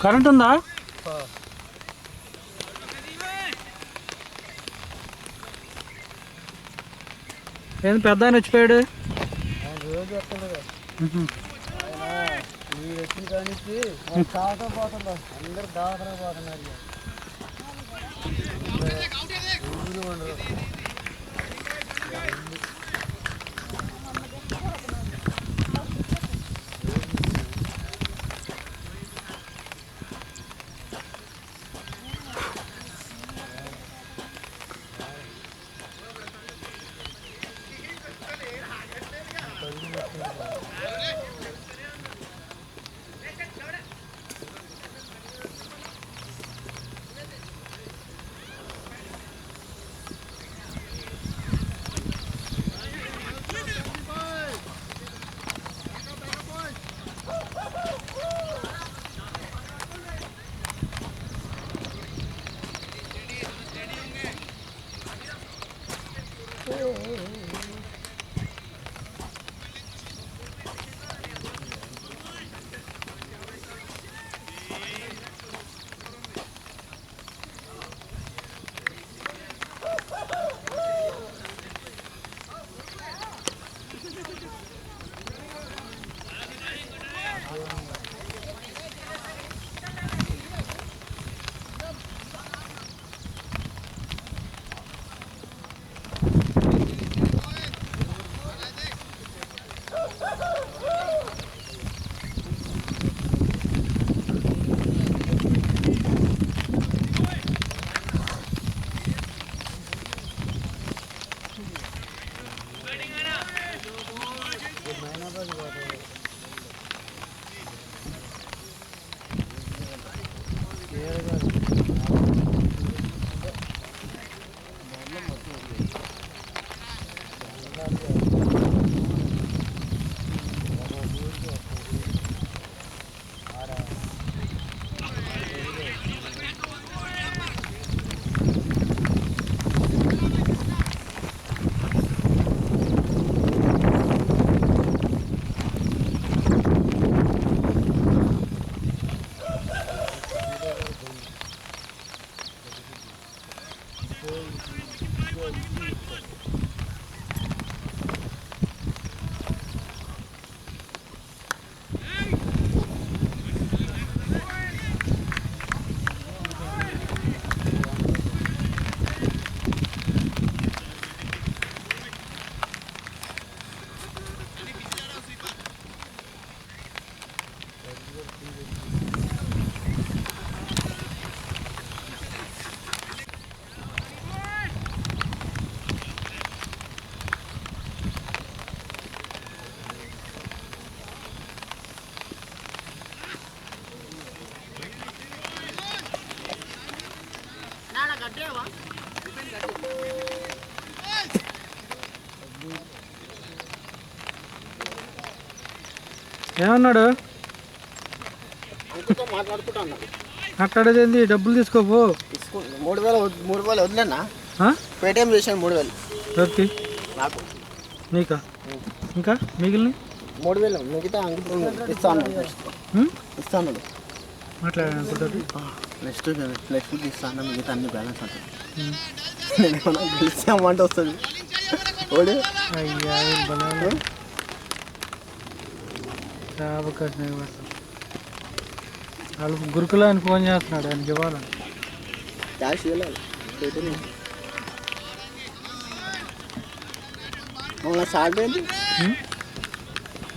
Current ఉందా? ఏంది పెద్ద ఆయన వచ్చిపోయాడు? రోజు వస్తున్నాడు. మీరు వచ్చిన కానిచ్చి తాగుతా పోతుందా, అందరు దావతనే పోతున్నారు. ఏమన్నాడు? మాట్లాడేది డబ్బులు తీసుకోపో. 3000 వదిలేనా? పేటిఎం చేశాను 3000. ఎవరికి? నాకు. నీకా? ఇంకా మిగిలిన 3000 మిగతా ఇస్తాను. మాట్లాడాలనుకుంటుంది. నెక్స్ట్ ఇస్తాను, మిగతా అన్ని బ్యాలెన్స్ అవుతుంది. నేను ఏమన్నా గెలిస్తే అమౌంట్ వస్తుంది. ఓడి అయ్యా అవకాశం వాళ్ళు గురుకులానికి ఫోన్ చేస్తున్నాడు, ఆయనకి ఇవ్వాలని. క్యాష్ ఇవ్వాలి. సాలరీ ఏంటి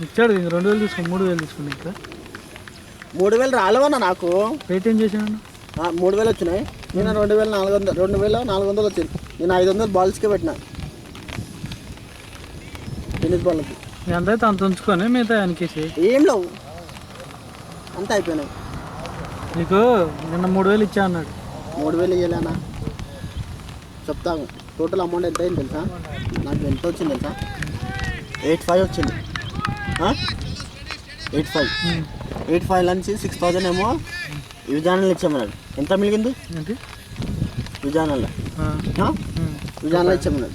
ఇచ్చాడు. ఇంక 2000 తీసుకుని 3000 తీసుకుని. ఇంకా 3000 రాలేవన్నా నాకు. పేటిఎం చేసాను. 3000 వచ్చినాయి. నేను 2400 వచ్చింది. నేను 500 బాల్స్కే పెట్టినా, టెన్నిస్ బాల్కి. ఎంతైతే అంత ఉంచుకొని మిగతా ఆయనకేసి. ఏం లేవు, అంతా అయిపోయినాయి. నీకు నిన్న 3000 ఇచ్చా అన్నాడు. 3000 ఇవ్వలేనా? చెప్తాను. టోటల్ అమౌంట్ ఎంత అయింది తెలుసా? నాకు ఎంత వచ్చింది తెలుసా? 85 వచ్చింది. 85 నుంచి 6000 ఏమో విజయానంలో ఇచ్చామన్నాడు. ఎంత మిగిలింది? విజయానంలో ఇచ్చామన్నాడు.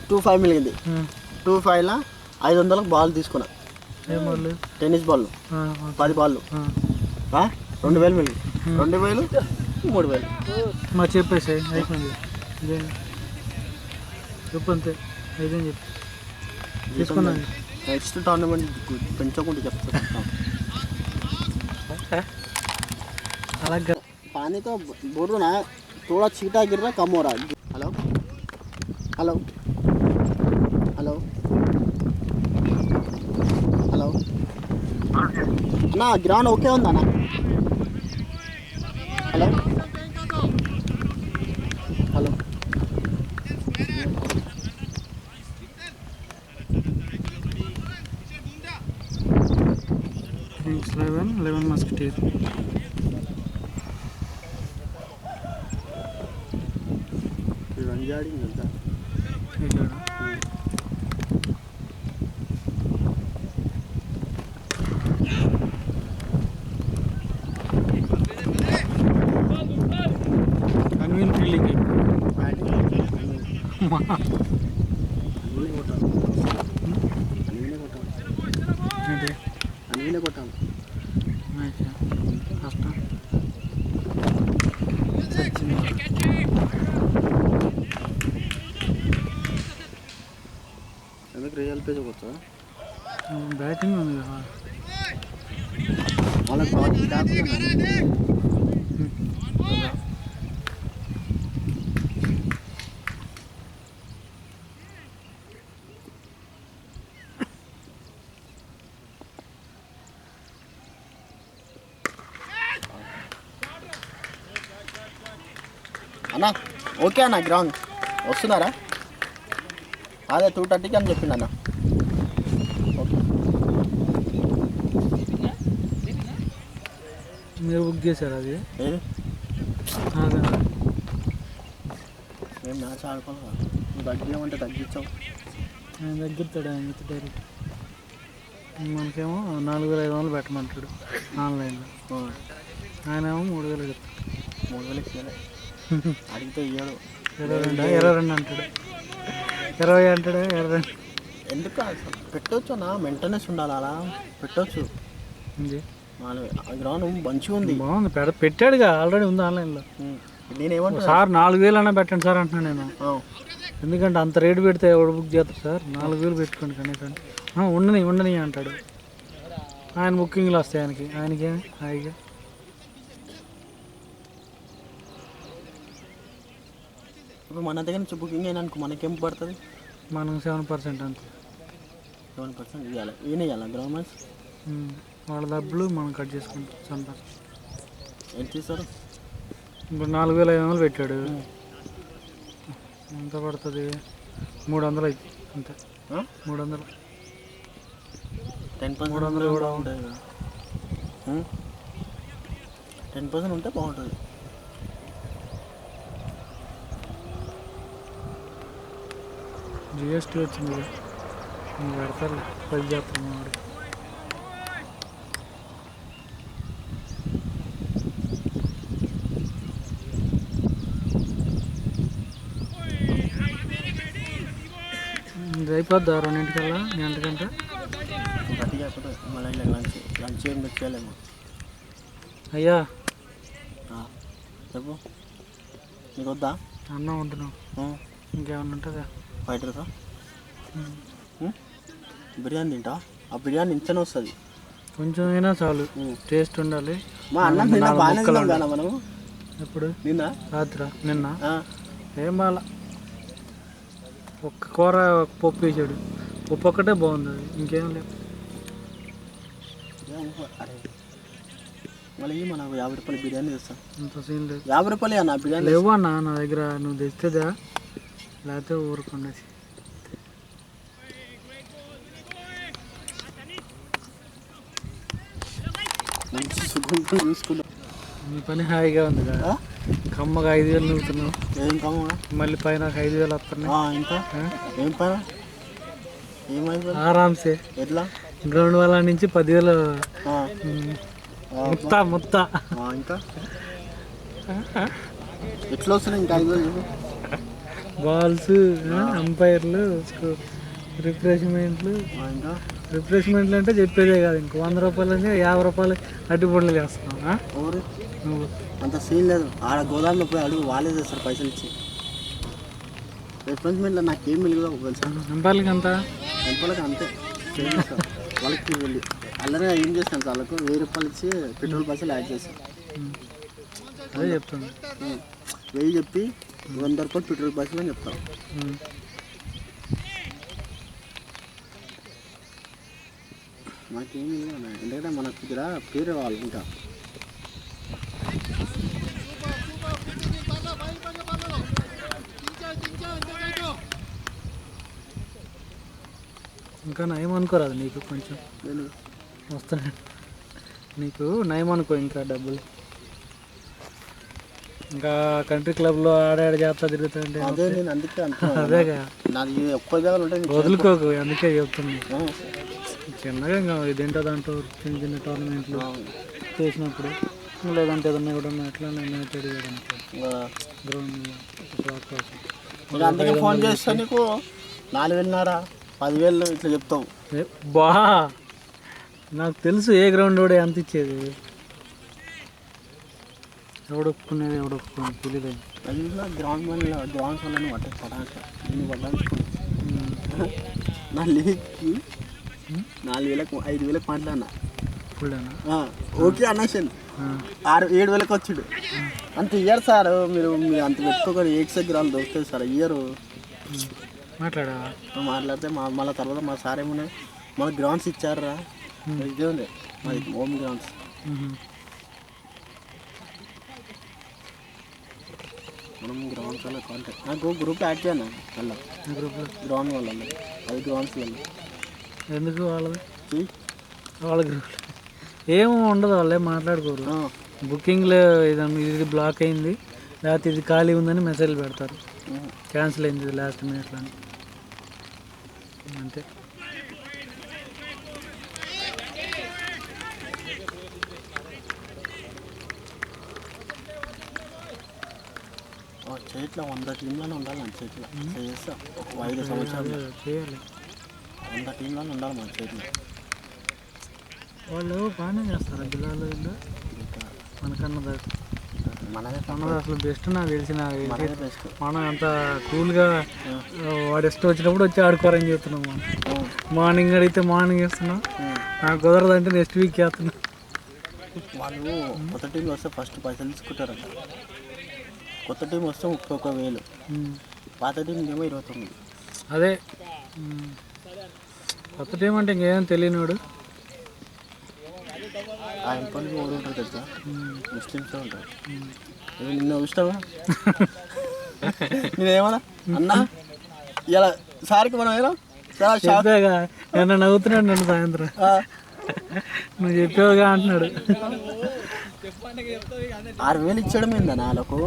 25 మిగిలింది. 25లో 500 బాల్ తీసుకున్నా. టెన్నిస్ బాల్ 10 బాల్ 2000 మిగిలింది. 2000 3000. మా చెప్పేసి అయిపోయింది ఇదే చెప్పు అంతే అయిపోయింది చెప్పు తీసుకున్నాను నెక్స్ట్ టోర్నమెంట్ పెంచకుండా చెప్తాను. అలాగే पानी तो बोल रहा ना थोड़ा छीटा गिर रहा कम हो रहा. हेलो हेलो हेलो हेलो అన్నా గ్రౌండ్ ఓకే ఉందా అన్న? హలో హలో 11 మస్కిటీర్ రంజాడి ఉందా? అన్విన్ ఫీల్డింగ్ ఏంటి అన్వీనే కొట్టాము. కష్టం చచ్చింది. ఎందుకు రియల్ పేజ్ కొడుతుందా? బ్యాటింగ్ ఉంది కదా వాళ్ళకి బాగా కాకుండా అన్నా ఓకే అన్న గ్రౌండ్ వస్తున్నారా? అదే 2:30కి అని చెప్పిండు అన్న. ఓకే మీరు బుక్ చేశారు అది ఏది అదే మేము మ్యాచ్ ఆడుకోవాలి. నువ్వు తగ్గినామంటే తగ్గించావు. ఆయన తగ్గిస్తాడు ఆయన డైరెక్ట్ మనకేమో 4500 పెట్టమంటాడు ఆన్లైన్లో, ఆయన ఏమో 3000 చెప్తాడు. 3000 ఇవ్వలే అడిగితే ఇయ్యాడు. 22 అంటాడు, 20 అంటాడు, 22 ఎందుకు పెట్టవచ్చు అన్న, మెయింటెనెన్స్ ఉండాలి, అలా పెట్టవచ్చు. గ్రౌండ్ మంచిగా ఉంది, బాగుంది, పెట్టాడుగా ఆల్రెడీ ఉంది ఆన్లైన్లో. నేనేమంటా సార్ 4000 అన్నా పెట్టండి సార్ అంటున్నాను నేను. ఎందుకంటే అంత రేటు పెడితే ఎవడు బుక్ చేస్తారు సార్, 4000 పెట్టుకోండి కనీసం. ఉండని అంటాడు. ఆయన బుకింగ్లు వస్తాయి ఆయనకేమి హాయిగా. ఇప్పుడు మన దగ్గర నుంచి బుకింగ్ అయినా అనుకో మనకేం పడుతుంది? మనకు 7% అంతే. 7% ఇవ్వాలి, ఈయన ఇవ్వాలి గ్రౌండ్ మ్యాచ్. వాళ్ళ డబ్బులు మనం కట్ చేసుకుంటాం 7%. ఎంత ఇస్తారు? ఇప్పుడు 4500 పెట్టాడు, ఎంత పడుతుంది? 300 అయితే అంతే. 300 10% కూడా ఉంటుంది కదా. 10% ఉంటే బాగుంటుంది. జిఎస్టీ వచ్చింది పెడతారు 10 చేస్తాం వాడు. ఇది అయిపోద్దా 2:00కల్లా, గంటకంటే గట్టిగా అయిపోతుంది. మళ్ళీ లంచ్ ఏం తెచ్చేయాలేమో. అయ్యా చెప్పు, నీకు వద్దా అన్నం వండున్నావు? ఇంకేమన్నా ఉంటుందా? ఫైటర్సా బిర్యానీ తింటా? ఆ బిర్యానీ ఇంతనే వస్తుంది, కొంచెం అయినా చాలు, టేస్ట్ ఉండాలి. మా అన్నం తిన్నా బాగానే తిన్నాం కదా మనము. ఎప్పుడు? రాత్రి నిన్న ఏం బాగా, ఒక్క కూర పప్పు వేసాడు, పప్పు ఒక్కటే బాగుంది, అది ఇంకేం లేదు. మళ్ళీ మనకు 50 రూపాయలు బిర్యానీ తెస్తాను. అంత సీన్ లేదు. 50 రూపాయలు అన్న బిర్యానీ లేవు అన్న నా దగ్గర, నువ్వు తెస్తేదా లేకపోతే ఊరుకుండేసి. మంచి సుఖంగా చూసుకున్నా. నీ పని హాయిగా ఉంది కదా, కమ్మగా 5000 నవ్వుతున్నావు. ఏం కమ్మ మళ్ళీ పైన 5000 వస్తున్నాయి. ఇంకా ఏం పైన ఏమైంది? ఆరామ్సే. ఎట్లా? గ్రౌండ్ వాళ్ళ నుంచి 10,000 ముత్త ఇంకా ఎట్లా వస్తున్నాయి? ఇంకా 5,000 బాల్స్, అంపైర్లు, రిఫ్రెష్మెంట్లు, ఇంకా రిఫ్రెష్మెంట్లు అంటే చెప్పేదే కాదు, ఇంకో 100 రూపాయలు అంటే 50 రూపాయలు అడ్డుపొడలు చేస్తున్నావు. ఎవరు నువ్వు అంత సీన్ లేదు. ఆడ గోదాంలో పోయి అడుగు, వాళ్ళే చేస్తారు పైసలు ఇచ్చి. రిఫ్రెష్మెంట్లో నాకేం మిగిలిదో తెలుసా, ఎంపాలకి అంత ఎంపలకి అంతే చేస్తారు. వాళ్ళకి వెళ్ళి అలానే ఏం చేస్తాను సార్, వాళ్ళకు 1000 రూపాయలు ఇచ్చి పెట్రోల్ పైసలు యాడ్ చేస్తాను. అదే చెప్తాను. 1000 చెప్పి 100 రూపాయలు పెట్రోల్ పైసలు అని చెప్తాను. మాకేం లేదు, ఎందుకంటే మనకు దగ్గర పేరు వాళ్ళు ఇంకా ఇంకా నయం అనుకోరాదు నీకు కొంచెం వస్తున్నాయి, నీకు నయం అనుకో. ఇంకా డబ్బులు ఇంకా కంట్రీ క్లబ్లో ఆడాడు చేస్తా తిరుగుతుంటే అదే నేను అందుకే అదేగా నాది ఎక్కువ జాగాలు ఉంటాయి, వదులుకోకు. అందుకే చెప్తుంది చిన్నగా ఇంకా ఇదేంటో దాంట్లో చిన్న చిన్న టోర్నమెంట్లు చేసినప్పుడు, లేదంటే ఏదన్నా కూడా ఎట్లా మ్యాచ్ అడిగాడు గ్రౌండ్. అందుకే ఫోన్ చేస్తా నీకు 4,000 10,000 ఇట్లా చెప్తావు. బా నాకు తెలుసు ఏ గ్రౌండ్ కూడా ఎంత ఇచ్చేది, ఎవడొప్పుకునేది ఎవడొప్పుకునేది తెలియదు. గ్రౌండ్ గ్రౌండ్స్ వల్ల పట్టాక నేను పడ్డానికి నా లీగ్కి 4,000 5,000 మాట్లాడినా. ఇప్పుడేనా ఓకే అనేసాను, 6,000-7,000 వచ్చాడు. అంత ఇయ్యారు సార్, మీరు అంత పెట్టుకోకుండా ఏక్సగ్రాలు దొరుకుతుంది సార్, ఇయ్యరు. మాట్లాడితే మళ్ళీ తర్వాత మా సార్ ఏమన్నా మన గ్రౌండ్స్ ఇచ్చారా, ఇదే ఉంది మాది హోమ్ గ్రౌండ్స్. మనం గ్రౌండ్స్ వల్ల కాంటాక్ట్ నాకు గ్రూప్లో యాడ్ చేయను అలా గ్రూప్లో గ్రౌండ్ వల్ల అది గ్రౌండ్స్ వల్ల ఎందుకు వాళ్ళది వాళ్ళ గ్రూప్ ఏమో ఉండదు, వాళ్ళే మాట్లాడుకోరు. బుకింగ్లో ఇది బ్లాక్ అయింది లేకపోతే ఇది ఖాళీ ఉందని మెసేజ్లు పెడతారు, క్యాన్సిల్ అయింది లాస్ట్ మినిట్లో అని, అంతే. చేతిలో 100 టీంలోనే ఉండాలి, మన చేతిలో చేస్తా 5 సంవత్సరాలు చేయాలి. 100 టీంలోనే ఉండాలి మన చేతిలో. వాళ్ళు బాగానే చేస్తారు జిల్లాలో, మనకన్నా మనదే అసలు బెస్ట్ నాకు తెలిసిన. బెస్ట్ మనం అంత కూల్గా వాడు ఇష్టం వచ్చినప్పుడు వచ్చి ఆడుకోరని చెప్తున్నాం. మనం మార్నింగ్ అడిగితే మార్నింగ్ వేస్తున్నాం, నాకు కుదరదంటే నెక్స్ట్ వీక్ వేస్తున్నాం. వాళ్ళు కొత్త టీం వస్తే ఫస్ట్ పైసలు తీసుకుంటారట. కొత్త టీం వస్తే 31,000, పాత టీం ఏమో 29. అదే కొత్త టీం అంటే ఇంకేం తెలియనివాడు. ఆ ఎంపల్కి ఎవరు ఉంటారు తెలుసా, ముస్లిమ్సే ఉంటారు. నిన్న చూసినావా, నేనేమన్నా అన్నా ఇలా సార్కి మనం ఏమో చెప్పాగా ఏమన్నా నవ్వుతున్నాడు నన్ను సాయంత్రం, నువ్వు చెప్పావుగా అంటున్నాడు. 6,000 ఇచ్చడం ఏందా నాలకు,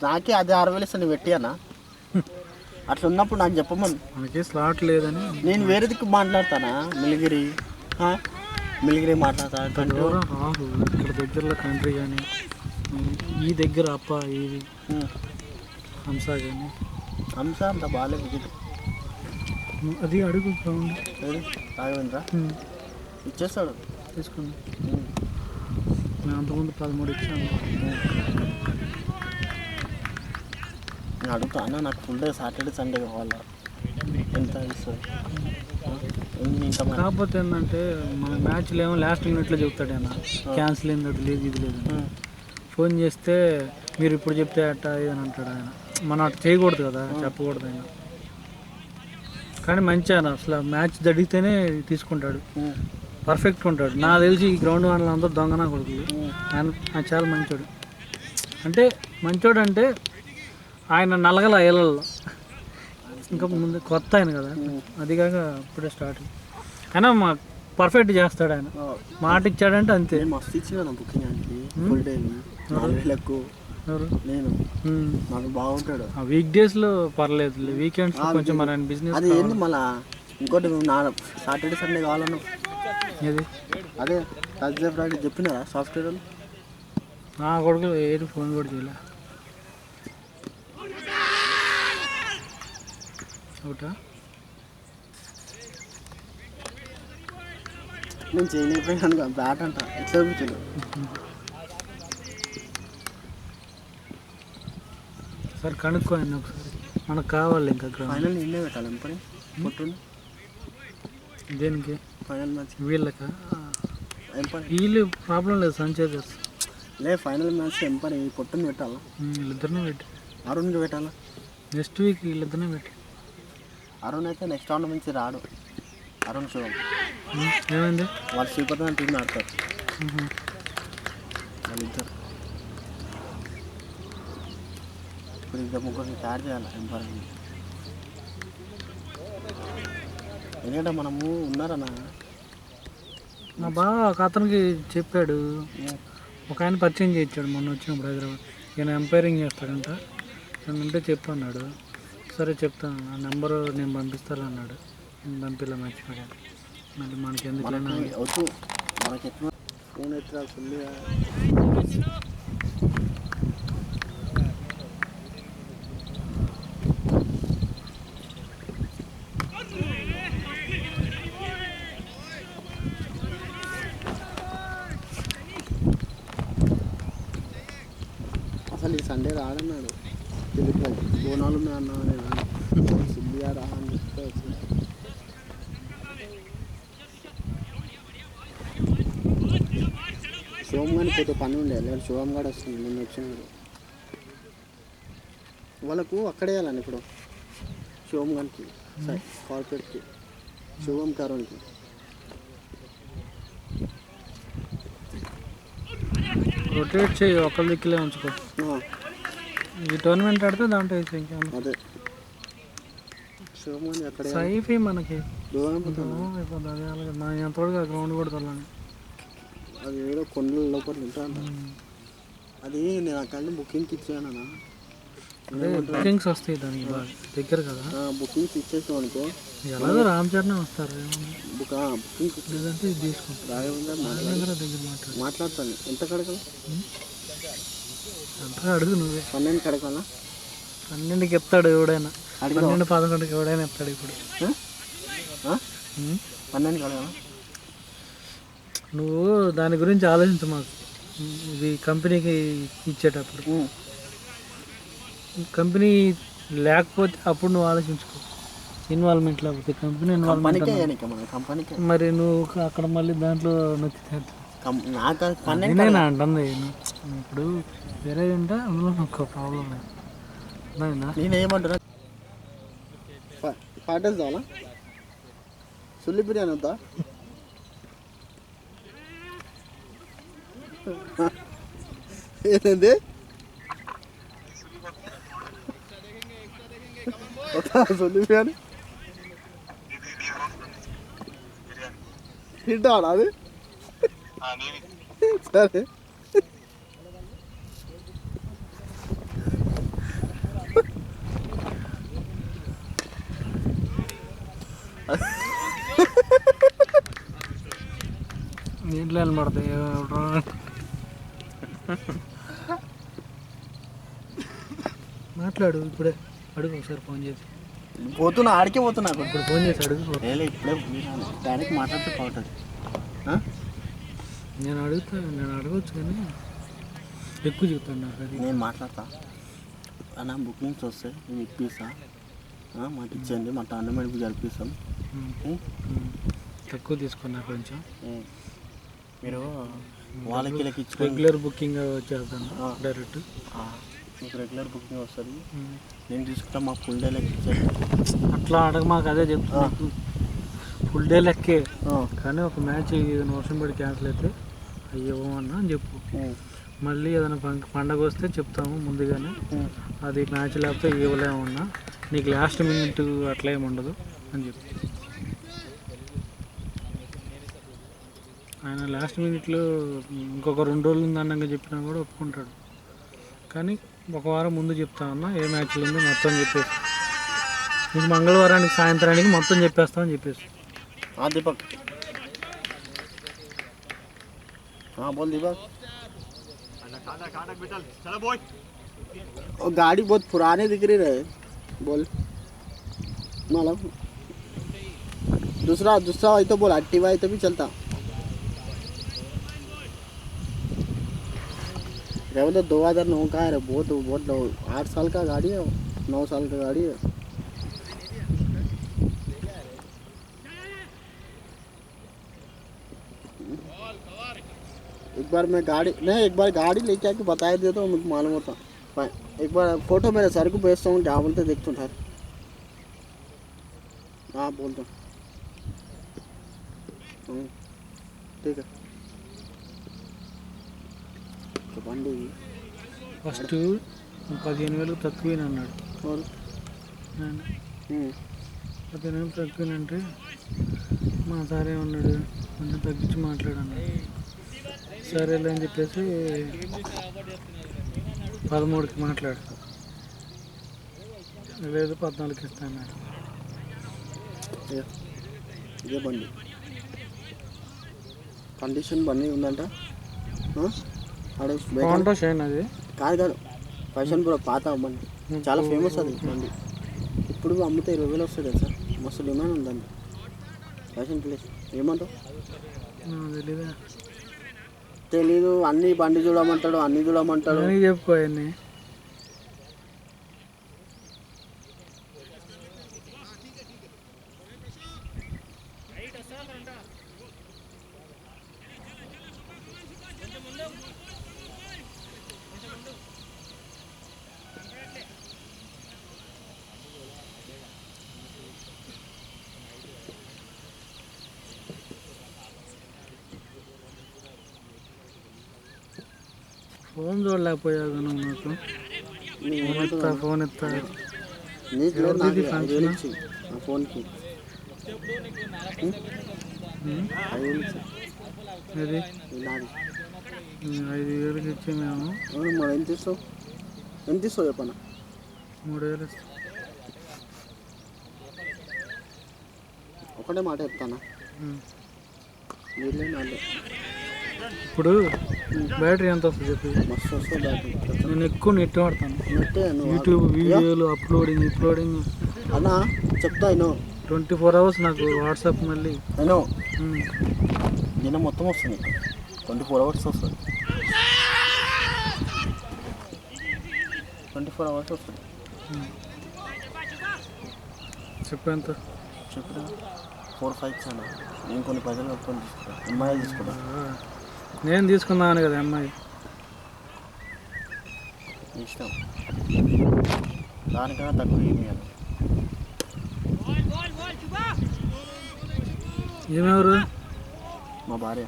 నాకే అది 6,000 ఇస్తాను పెట్టి అన్న. అట్లా ఉన్నప్పుడు నాకు చెప్పమని, మనకి స్లాట్ లేదని నేను వేరే దిక్కు మాట్లాడతానా, మిలిగిరి మాట్లాడతా. ఇక్కడ దగ్గరలో కంట్రీ కానీ ఈ దగ్గర అప్ప ఇది హంస కానీ హంస అంత బాగాలేదు వికెట్, అది అడుగు గ్రౌండ్ రాఘవేంద్ర ఇచ్చేస్తాడు తీసుకుని. మేము అంతకుముందు 13 ఇచ్చాము. నేను అడుగుతా అన్న నాకు ఫుల్ డే సాటర్డే సండే కావాలా, ఎంత ఇస్తుంది. కాకపోతే ఏంటంటే మన మ్యాచ్లో ఏమో లాస్ట్ మినిట్లో చెప్తాడు అన్న, క్యాన్సిల్ అయింది, అది లేదు ఇది లేదు. ఫోన్ చేస్తే మీరు ఇప్పుడు చెప్తే అట్ట అని అంటాడు ఆయన. మనం అట్లా చేయకూడదు కదా, చెప్పకూడదు ఆయన. కానీ మంచి ఆయన అసలు మ్యాచ్ జరిగితేనే తీసుకుంటాడు, పర్ఫెక్ట్ ఉంటాడు. నాకు తెలిసి ఈ గ్రౌండ్ వాళ్ళందరూ దొంగనా కొడుకులు. ఆయన చాలా మంచోడు. అంటే మంచోడు అంటే ఆయన నలగల ఏళ్ళల్లో, ఇంకా ముందు కొత్త ఆయన కదా, అది కాక ఇప్పుడే స్టార్ట్. అయినా మా పర్ఫెక్ట్ చేస్తాడు ఆయన, మాట ఇచ్చాడంటే అంతే. మస్తు ఇచ్చిన బుకింగ్ ఫుల్ డే 4,000 నేను నాకు బాగుంటాడు. వీక్ డేస్లో పర్లేదు, వీకెండ్స్ కొంచెం మన బిజినెస్. అది ఏంది మళ్ళా ఇంకోటి సాటర్డే సండే కావాలన్నా, ఏది అదే థర్స్డే ఫ్రైడే చెప్పినారా సాఫ్ట్వేర్ వాళ్ళు. నా కొడుకు ఏది ఫోన్ కూడా చేయలే. ఒకటా నేను చేయలేకపోయాను బ్యాట్ అంట ఎట్లా కూర్చోడు. సార్ కనుక్కోండి ఒకసారి, మనకు కావాలి ఇంకా గ్రౌండ్. ఫైనల్ నిన్నే పెట్టాలి ఎంపని కొట్టుండు. దేనికి? Final match వీళ్ళకా? ఎంపని వీళ్ళు ప్రాబ్లం లేదు, సంచేతర్స్. లేదు ఫైనల్ మ్యాచ్ ఎంపని కొట్టుని పెట్టాలా? వీళ్ళిద్దరినే పెట్టి అరుణ్కి పెట్టాలా? నెక్స్ట్ వీక్ వీళ్ళిద్దరినే పెట్టి. అరుణ్ అయితే నెక్స్ట్ రౌండ్ నుంచి రాడు. అరుణ్ శివం ఏమైంది? వాళ్ళు శ్రీపతి టీం ఆడతారు వాళ్ళిద్దరు. ఇప్పుడు ఇద్దరు ముగ్గురిని తయారు చేయాలి ఎంపని. ఎందుకంటే మనము ఉన్నారన్నా మా బావ ఒక అతనికి చెప్పాడు, ఒక ఆయన పరిచయం చేయించాడు మొన్న వచ్చినప్పుడు హైదరాబాద్. ఈయన ఎంపైరింగ్ చేస్తాడంట, ఉంటే చెప్పు అన్నాడు. సరే చెప్తాను, ఆ నెంబరు నేను పంపిస్తాను అన్నాడు. నేను పంపిలా మర్చిపోయాను. మళ్ళీ మనకి ఎందుకైనా వద్దు, మనకి ఎట్లా ఫోన్ ఎట్లా ఫుల్గా అసలు ఈ సండే రాడన్నాడు. తెలుగు బోనాలు ఉన్నాయి అన్నా నేను సిద్ధిగా రా అని చెప్తే వచ్చింది. శివం కానీ పోతే పని ఉండే, లేదు శివం కూడా వస్తుంది నిన్న వచ్చినాడు. వాళ్ళకు అక్కడే వెళ్ళాను ఇప్పుడు శివం గారికి కార్పొరేట్కి, శివం కరోన్కి. రొటేట్ చేయి, ఒకళ్ళ దిక్కులే ఉంచుకో. ఈ టోర్నమెంట్ ఆడితే దాంట్లో వేసి ఇంకేమన్నా అదే శివం గారి అక్కడే సైఫీ మనకి దూరం అయిపోతుంది. అదే అలాగే నా ఎంతవరకు ఆ గ్రౌండ్ కూడా తొలని. అది ఏదో కొండల లోపల ఉంటాను. అది నేను అక్కడ బుకింగ్కి ఇచ్చాను అన్న. అదే బుకింగ్స్ వస్తాయి దానికి బాగా దగ్గర కదా. బుకింగ్స్ ఇచ్చేసాం అనుకో, ఎలాగో రామ్ చరణ్ వస్తారు. బుకింగ్ లేదంటే ఇది తీసుకుంటారు. రాఘవేంద్ర దగ్గర మాట్లాడతాను. ఎంత కడగల అంతగా అడుగు నువ్వే. 12 కడగాలా? 12కి చెప్తాడు ఎవడైనా, 12, 11కి ఎవడైనా చెప్తాడు ఇప్పుడు. 12 కడగాలా? నువ్వు దాని గురించి ఆలోచించు. మాకు ఇది కంపెనీకి ఇచ్చేటప్పుడు కంపెనీ లేకపోతే అప్పుడు నువ్వు ఆలోచించుకో. ఇన్వాల్వ్మెంట్ లేకపోతే కంపెనీ ఇన్వాల్వ్మెంట్, మరి నువ్వు అక్కడ మళ్ళీ దాంట్లో నొక్కి నేనేనా అంటుంది. ఇప్పుడు వేరే ఉంటే అందులో నాకు ప్రాబ్లం లేదు. నేనేమంటున్నా, పాటలు చాలా సుల్లి బిర్యానీ వద్దా? ఏంటండి సుల్లి బిర్యానీ తింటాడా అది? సరే నీళ్ళు పడతాయి. మాట్లాడు ఇప్పుడే, అడుగు ఒకసారి ఫోన్ చేసి. పోతున్నా, ఆడికే పోతున్నా. ఇప్పుడు ఫోన్ చేసి అడుగు. ఇప్పుడే డైరెక్ట్ మాట్లాడితే బాగుంటుంది. నేను అడగచ్చు కానీ ఎక్కువ చెప్తాను నాకు. అది నేను మాట్లాడతా అన్న, బుకింగ్స్ వస్తే నేను ఇప్పిస్తా, మాకు ఇచ్చేయండి, మా టోర్నమెంట్కి జరిపిస్తాం. తక్కువ తీసుకున్నా కొంచెం. మీరు వాళ్ళకి రెగ్యులర్ బుకింగ్ వచ్చేస్తాను డైరెక్ట్. మీకు రెగ్యులర్ బుకింగ్ వస్తుంది, నేను తీసుకుంటా, మాకు ఫుల్ డే లెక్క ఇచ్చేది. అట్లా అడగ, మాకు అదే చెప్తా. ఫుల్ డే లెక్కే, కానీ ఒక మ్యాచ్ ఏదైనా వర్షం పడి క్యాన్సిల్ అయితే అయ్యవన్నా అని చెప్పు. మళ్ళీ ఏదైనా పండగ వస్తే చెప్తాము ముందుగానే, అది మ్యాచ్ లేకపోతే ఇవ్వలేమన్నా, నీకు లాస్ట్ మినిట్ అట్లా ఏమి ఉండదు అని చెప్పు. ఆయన లాస్ట్ మినిట్లో ఇంకొక 2 రోజులు ఉంది అన్నగా చెప్పినా కూడా ఒప్పుకుంటాడు. కానీ ఒక వారం ముందు చెప్తామన్నా ఏ మ్యాచ్లు ఉందో మొత్తం చెప్పేసి, నీకు మంగళవారానికి సాయంత్రానికి మొత్తం చెప్పేస్తామని చెప్పేసి. दीपक, हाँ बोल दीपक। चलो बोल। और गाड़ी बहुत पुरानी दिख रही है, बोल। मतलब दूसरा दूसरा आई तो बोल, एक्टिवा आई तो भी चलता। तो 2009 का है, बहुत बहुत 8 साल का गाड़ी है, 9 साल का गाड़ी है। एक बार मैं गाड़ी लेके आके बता देता तो मुझे मालूम होता। एक बार फोटो मेरे सर को भेजता हूँ, क्या बोलते देखता हूँ सर। हाँ बोलता हूँ, ठीक है। तो బండి ఫస్ట్ 15,000 తక్కువేనన్నాడు. और 15,000 తక్కువేనంటే మా సార్ ఏమన్నాడు, కొంచెం తగ్గించి మాట్లాడన్నాడు. సరేలే అని చెప్పేసి 13కి మాట్లాడు, లేదు 14కి ఇస్తాను. ఇదే బండి కండిషన్ బండి ఉందంట. కాంటో షైన్ అది కాదు ఫ్యాషన్ ప్రో పాత బండి, చాలా ఫేమస్ అది బండి. ఇప్పుడు అమ్మితే 20,000 వస్తుంది సార్, మస్తు డిమాండ్ ఉందండి ఫ్యాషన్ ప్లేస్. ఏమంటావు? తెలీదు, అన్ని బండి చూడమంటాడు, అన్ని చూడమంటాడు. చెప్పుకోయండి. ఫోన్ చూడలేకపోయావు నువ్వు నాకు. ఫోన్ ఎత్తా ఫోన్కి అది 5,000కి ఇచ్చి మేము. మరి ఎంత ఇస్తావు చెప్పన్నా? 3,000 ఇస్తాం. ఒకటే మాట చెప్తానా, ఇప్పుడు బ్యాటరీ ఎంత వస్తుంది చెప్పి? మస్తు వస్తుంది బ్యాటరీ. నేను ఎక్కువ నెట్ వాడతాను, యూట్యూబ్ వీడియోలు అప్లోడింగ్ అన్నా చెప్తా. 24 hours నాకు వాట్సాప్. మళ్ళీ దినం మొత్తం వస్తుంది, 24 hours వస్తుంది, 24 hours వస్తుంది. చెప్పు ఎంత? చెప్పు 4-5 చాలా. నేను కొన్ని పైసలు కట్టుకొని తీసుకుంటాను, అమ్మాయి తీసుకుంటాను. నేను తీసుకున్నాను కదా అమ్మాయి, ఇష్టం. దానికన్నా తక్కువ ఏమి కాదు. ఏమెవరు? మా భార్య.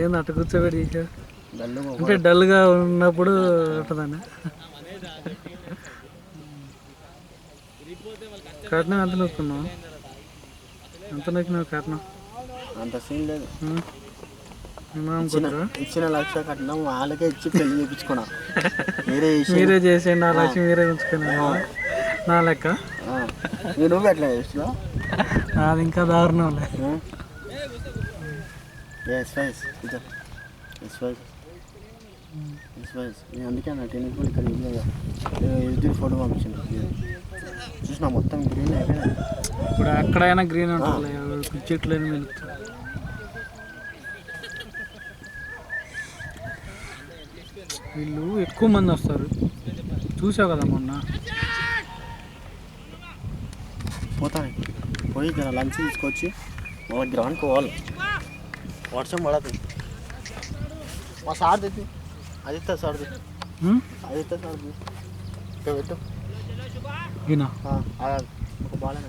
ఏంది అట్ట కూర్చోబెట్టి చేసావు? డల్ అంటే డల్గా ఉన్నప్పుడు ఉంటుందని. కట్నం ఎంత నొక్కున్నావు? ఎంత నొక్కినావు కట్నం? అంత సీన్ లేదు. ఇచ్చిన 1,00,000 కట్నం వాళ్ళకే ఇచ్చి పెళ్లి చేయించుకున్నా. మీరే చేసేయండి, 1,00,000 మీరే ఉంచుకున్నా. నా లెక్క నువ్వు ఎట్లా చేస్తున్నా? అది ఇంకా దారుణం. నేను అందుకే నా టెన్నిస్ ఇక్కడ ఎదురు ఫోటో పంపించాను, చూసిన మొత్తం గ్రీన్ అయిపోయింది. ఇప్పుడు ఎక్కడైనా గ్రీన్ ఉంటుంది, చెట్లు అని వెళ్తాయి. వీళ్ళు ఎక్కువ మంది వస్తారు, చూసావు కదా మొన్న. పోతాను పోయి ఇక్కడ లంచ్ తీసుకొచ్చి మన గ్రౌండ్కి పోవాలి. వర్షం పడదు. మా సార్ తెచ్చి ఆదిత్య సార్ది ఇక్కడ పెట్టు. ఒక బాగా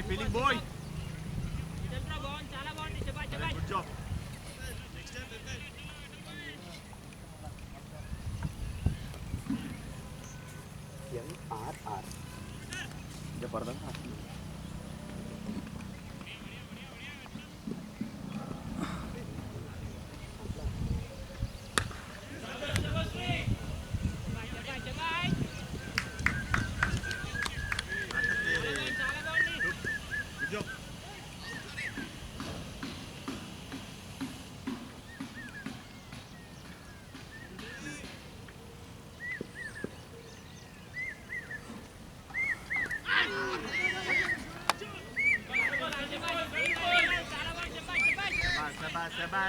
feeling boy good job MRR జబర్దస్త్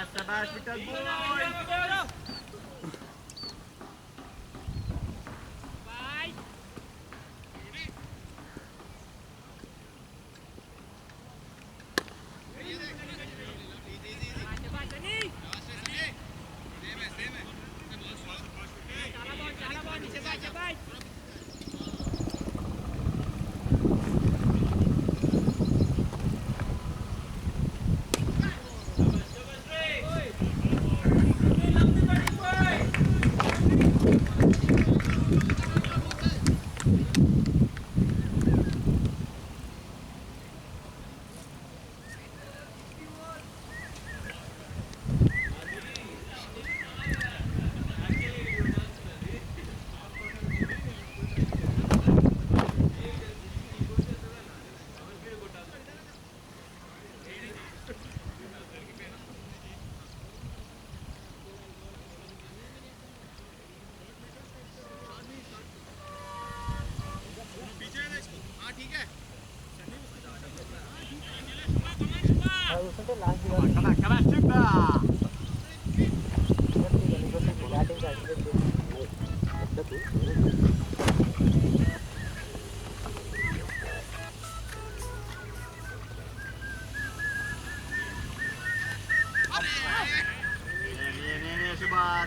Sebastian Vital boy.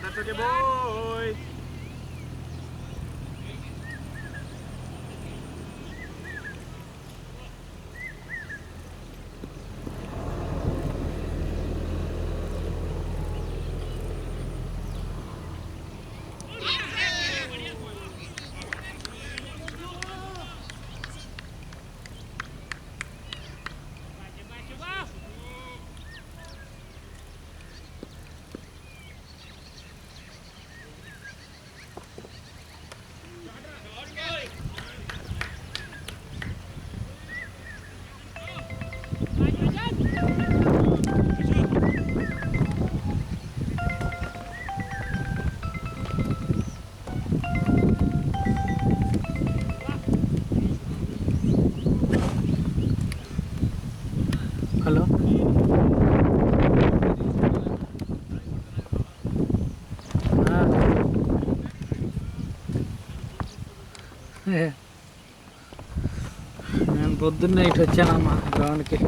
That's okay, boy. Hello నేను పొద్దున్నే ఇటు వచ్చానమ్మా గ్రౌండ్కి.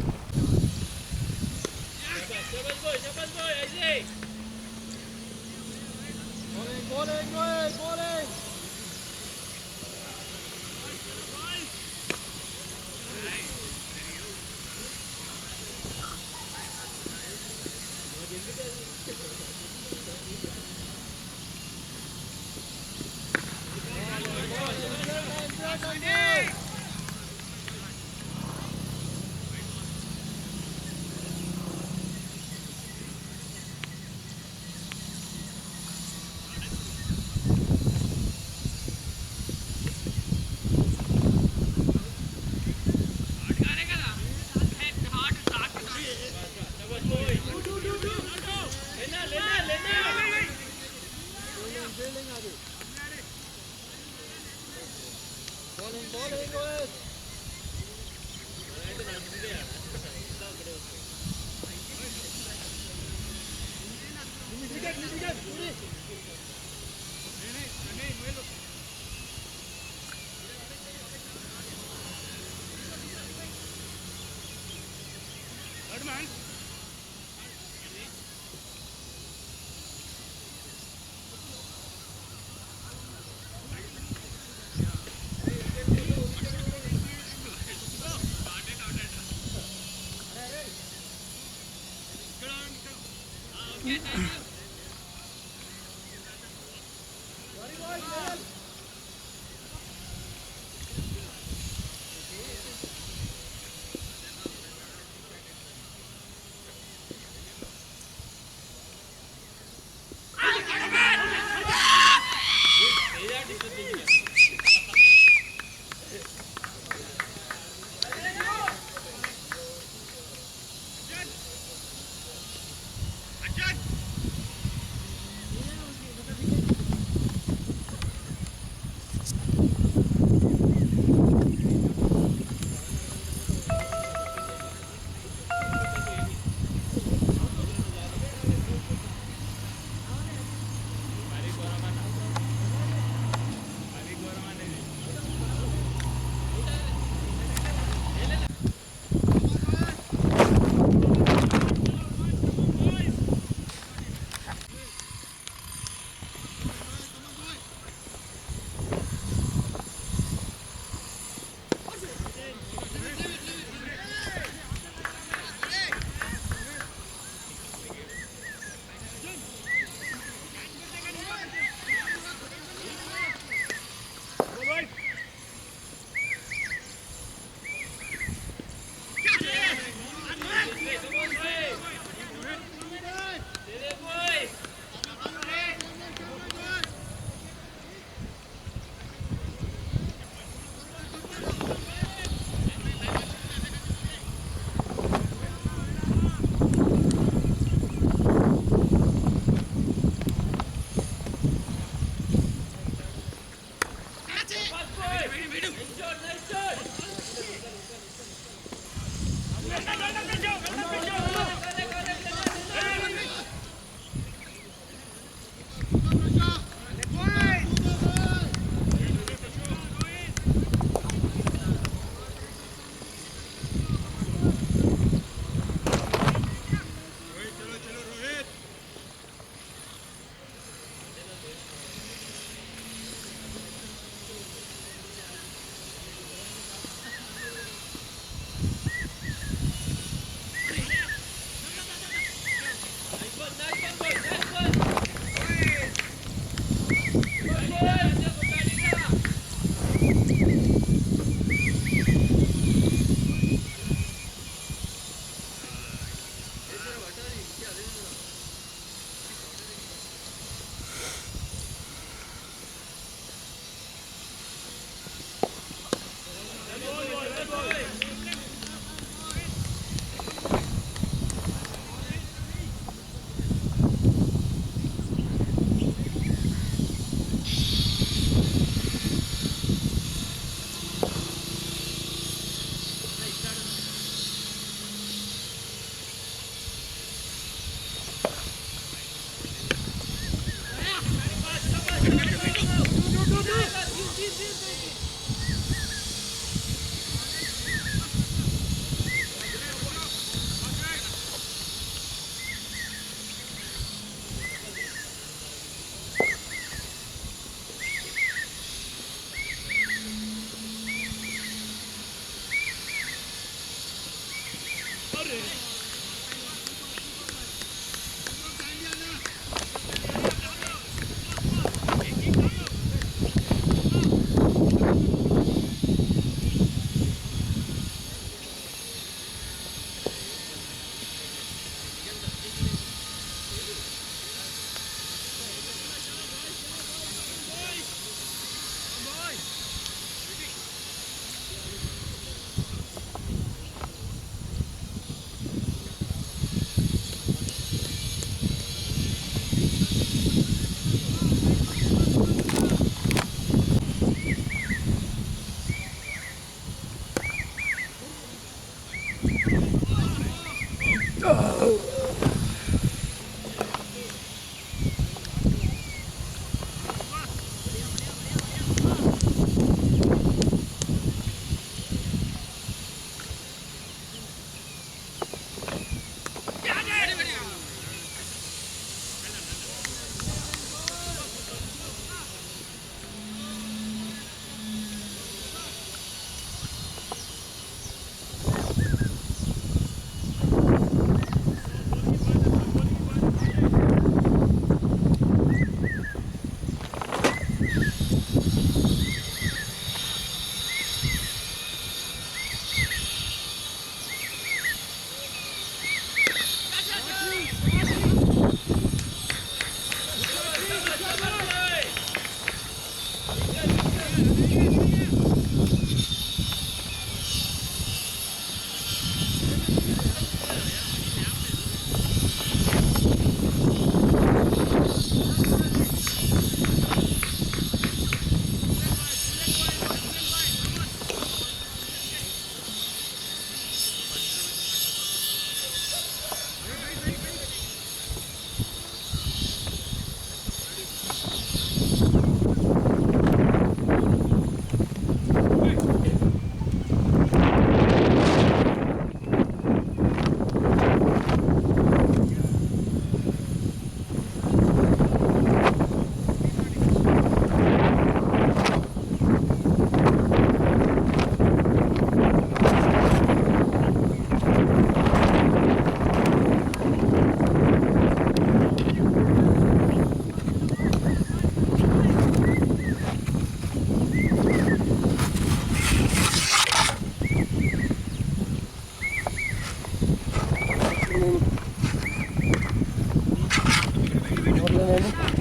12.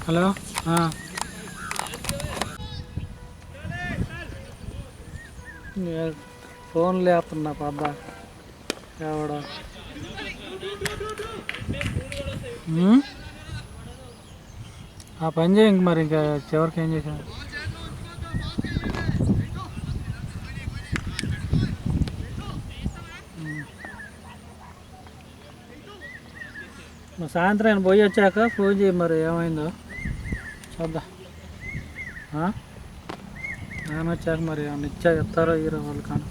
హలో ఫోన్ లేపుతున్నా పద్దా ఎవడా ఆ పని చేయ ఇంక మరి ఇంకా చివరికి ఏం చేశాను సాయంత్రం ఆయన పోయి వచ్చాక ఫోన్ చేయి మరి ఏమైందో చూద్దాం ఆయన వచ్చాక మరి ఏమన్నా ఇస్తారో హీరో వాళ్ళు కానీ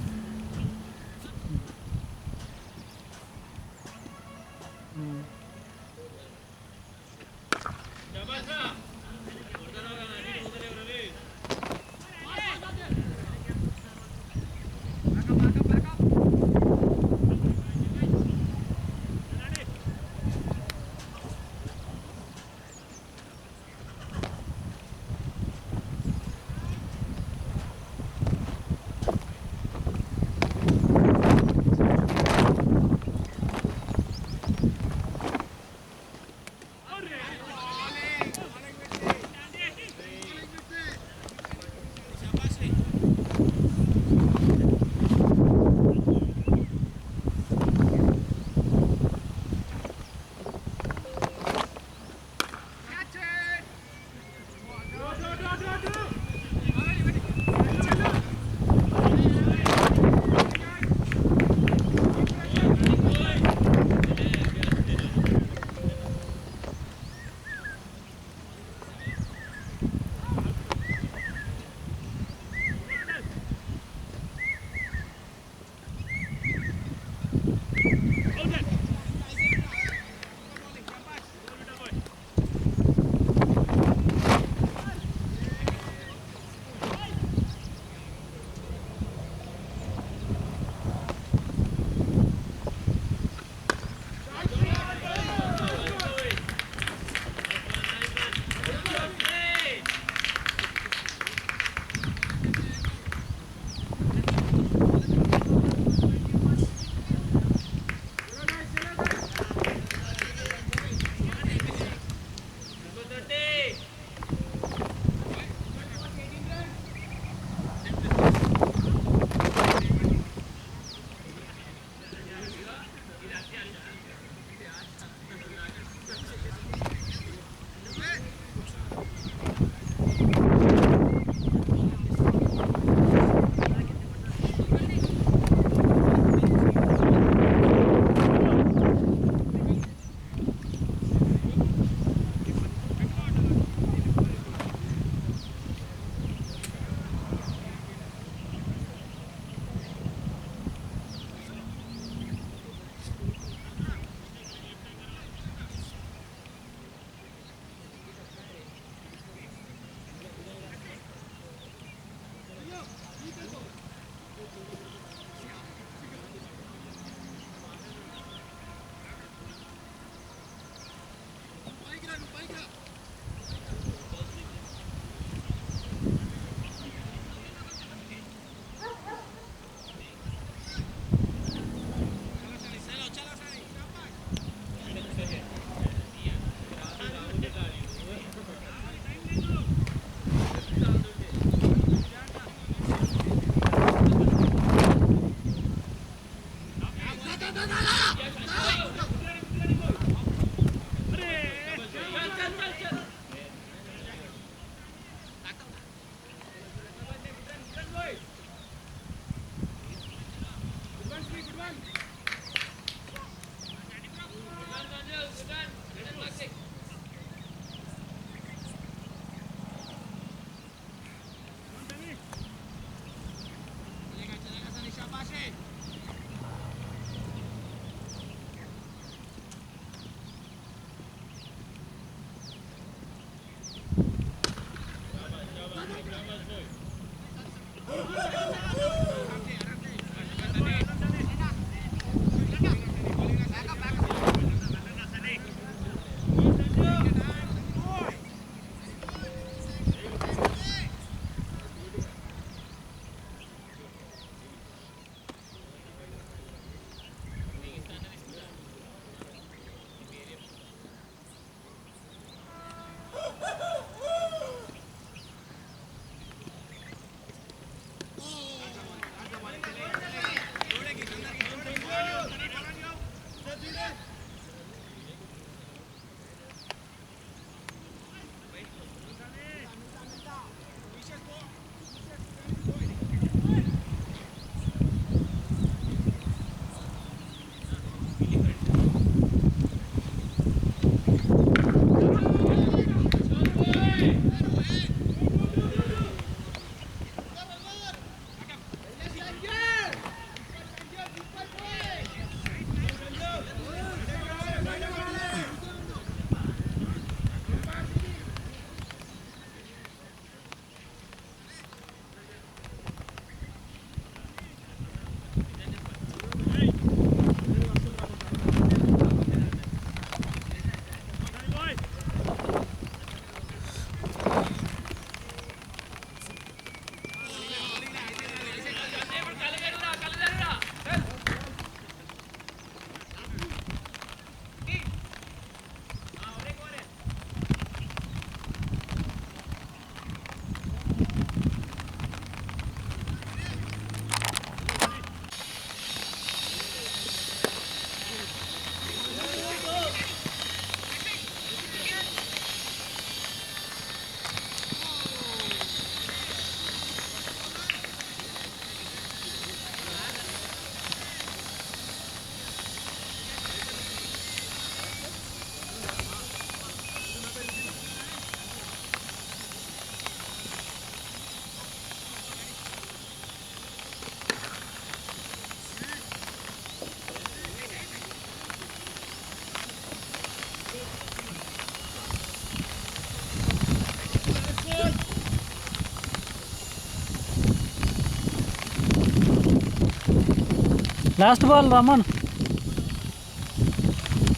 లాస్ట్ బాల్ రమ్మను,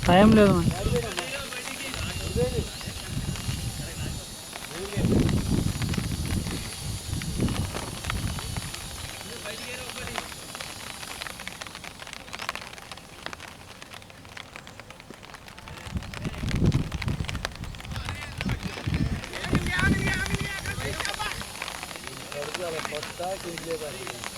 టైం లేదు మన. కొత్త